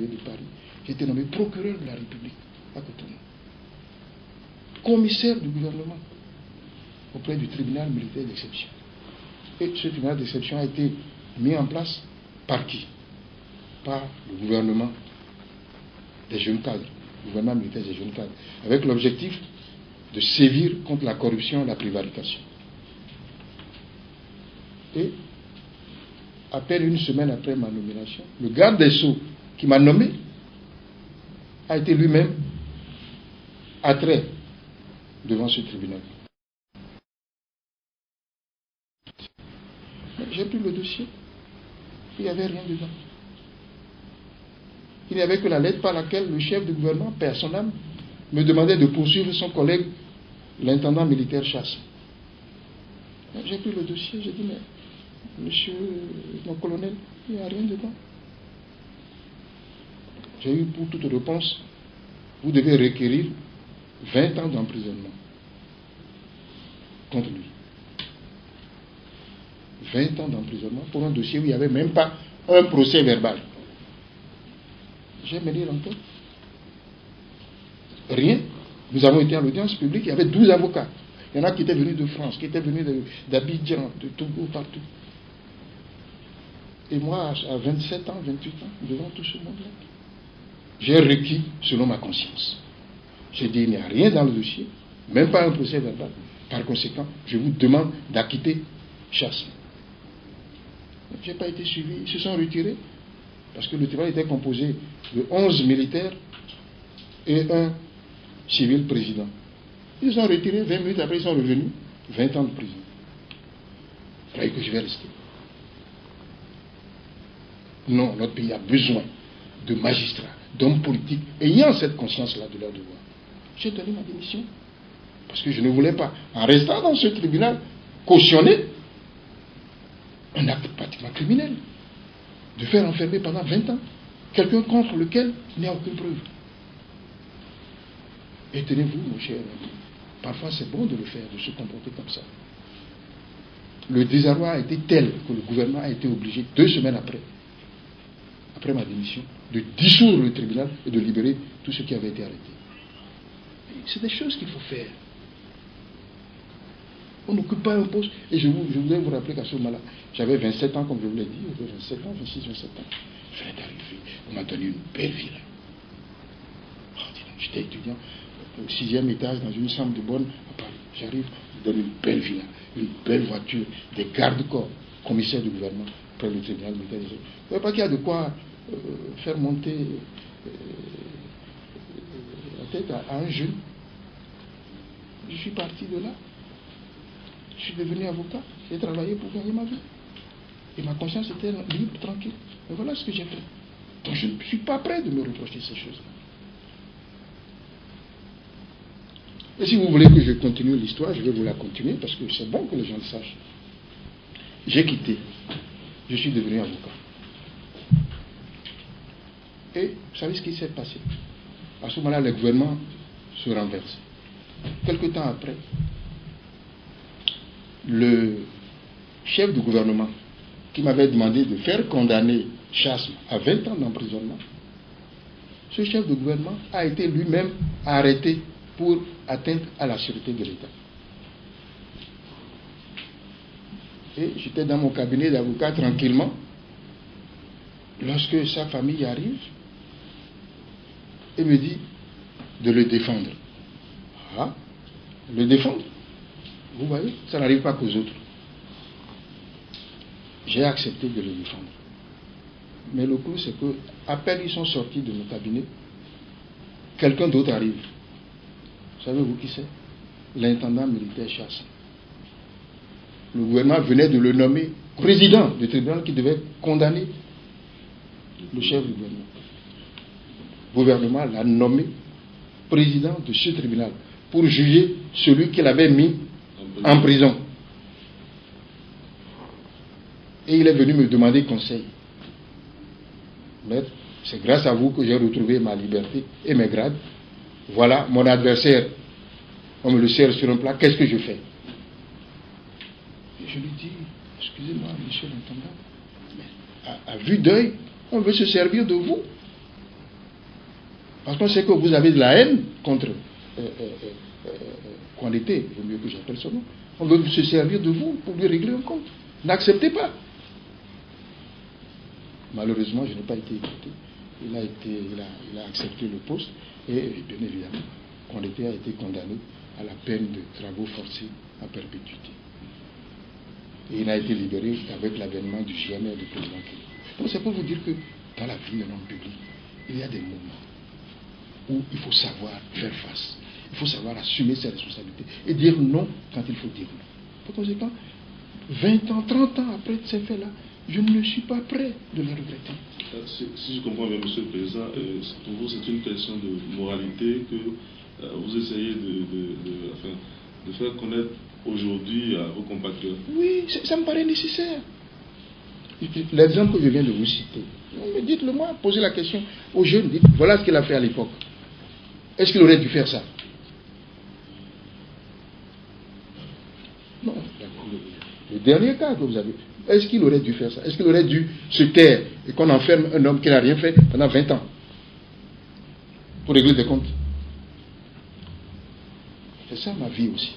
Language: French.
de Paris, j'ai été nommé procureur de la République à Cotonou, commissaire du gouvernement auprès du tribunal militaire d'exception. Et ce tribunal d'exception a été mis en place par qui? Par le gouvernement des jeunes cadres, le gouvernement militaire des jeunes cadres, avec l'objectif de sévir contre la corruption et la prévarication. Et à peine une semaine après ma nomination, le garde des Sceaux qui m'a nommé a été lui-même attrait devant ce tribunal. J'ai pris le dossier, il n'y avait rien dedans. Il n'y avait que la lettre par laquelle le chef du gouvernement, père son âme, me demandait de poursuivre son collègue, l'intendant militaire Chasse. J'ai pris le dossier, j'ai dit, mais monsieur mon colonel, il n'y a rien dedans. J'ai eu pour toute réponse, vous devez requérir 20 ans d'emprisonnement contre lui. 20 ans d'emprisonnement pour un dossier où il n'y avait même pas un procès verbal. J'ai mené l'enquête. Rien. Nous avons été à l'audience publique, il y avait 12 avocats. Il y en a qui étaient venus de France, qui étaient venus d'Abidjan, de Togo, partout. Et moi, à 27 ans, 28 ans, devant tout ce monde-là, j'ai requis selon ma conscience. J'ai dit, il n'y a rien dans le dossier, même pas un procès verbal. Par conséquent, je vous demande d'acquitter Chasse. Je n'ai pas été suivi. Ils se sont retirés parce que le tribunal était composé de 11 militaires et un civil président. Ils se sont retirés, 20 minutes après, ils sont revenus, 20 ans de prison. Vous croyez que je vais rester? Non, notre pays a besoin de magistrats, d'hommes politiques ayant cette conscience-là de leur devoir. J'ai donné ma démission parce que je ne voulais pas, en restant dans ce tribunal, cautionner un acte pratiquement criminel, de faire enfermer pendant 20 ans quelqu'un contre lequel il n'y a aucune preuve. Et tenez-vous, mon cher ami, parfois c'est bon de le faire, de se comporter comme ça. Le désarroi a été tel que le gouvernement a été obligé, 2 semaines après ma démission, de dissoudre le tribunal et de libérer tous ceux qui avaient été arrêtés. C'est des choses qu'il faut faire. On n'occupe pas un poste. Et je voudrais vous rappeler qu'à ce moment-là, j'avais 27 ans, comme je vous l'ai dit, 27 ans, 26, 27 ans. Je venais d'arriver. On m'a donné une belle villa. Oh, j'étais étudiant au 6e étage dans une chambre de bonne à Paris. J'arrive, on me donne une belle villa, une belle voiture, des gardes-corps, commissaires du gouvernement, près du tribunal militaire. Vous ne voyez pas qu'il y a de quoi faire monter la tête à un jeune. Je suis parti de là. Je suis devenu avocat, j'ai travaillé pour gagner ma vie. Et ma conscience était libre, tranquille. Et voilà ce que j'ai fait. Donc je ne suis pas prêt de me reprocher ces choses-là. Et si vous voulez que je continue l'histoire, je vais vous la continuer parce que c'est bon que les gens le sachent. J'ai quitté. Je suis devenu avocat. Et vous savez ce qui s'est passé? À ce moment-là, le gouvernement se renverse. Quelque temps après, le chef du gouvernement qui m'avait demandé de faire condamner Chasse à 20 ans d'emprisonnement, ce chef de gouvernement a été lui-même arrêté pour atteinte à la sûreté de l'État. Et j'étais dans mon cabinet d'avocat tranquillement, lorsque sa famille arrive et me dit de le défendre. Ah, le défendre? Vous voyez, ça n'arrive pas qu'aux autres. J'ai accepté de le défendre. Mais le clou, c'est que, à peine ils sont sortis de mon cabinet, quelqu'un d'autre arrive. Savez-vous qui c'est? L'intendant militaire Chasse. Le gouvernement venait de le nommer président du tribunal qui devait condamner le chef du gouvernement. Le gouvernement l'a nommé président de ce tribunal pour juger celui qu'il avait mis en prison. Et il est venu me demander conseil. Maître, c'est grâce à vous que j'ai retrouvé ma liberté et mes grades. Voilà mon adversaire. On me le sert sur un plat. Qu'est-ce que je fais? Et je lui dis, excusez-moi, monsieur l'intendant, mais à vue d'œil, on veut se servir de vous Parce qu'on sait que vous avez de la haine contre Condé, il vaut mieux que j'appelle son nom. On veut se servir de vous pour lui régler un compte. N'acceptez pas. Malheureusement, je n'ai pas été écouté. Il a accepté le poste et bien évidemment, Condé a été condamné à la peine de travaux forcés à perpétuité. Et il a été libéré avec l'avènement du GMR du président Kény. Donc c'est pour vous dire que dans la vie d'un homme public, il y a des moments où il faut savoir faire face. Il faut savoir assumer ses responsabilités et dire non quand il faut dire non. Par conséquent, 20 ans, 30 ans après ces faits-là, je ne suis pas prêt de les regretter. Si je comprends bien, Monsieur le Président, pour vous c'est une question de moralité que vous essayez de faire connaître aujourd'hui à vos compatriotes. Oui, ça me paraît nécessaire. L'exemple que je viens de vous citer, dites-le moi, posez la question aux jeunes, dites, voilà ce qu'il a fait à l'époque. Est-ce qu'il aurait dû faire ça? Non. Le dernier cas que vous avez, est-ce qu'il aurait dû faire ça? Est-ce qu'il aurait dû se taire et qu'on enferme un homme qui n'a rien fait pendant 20 ans pour régler des comptes? C'est ça ma vie aussi.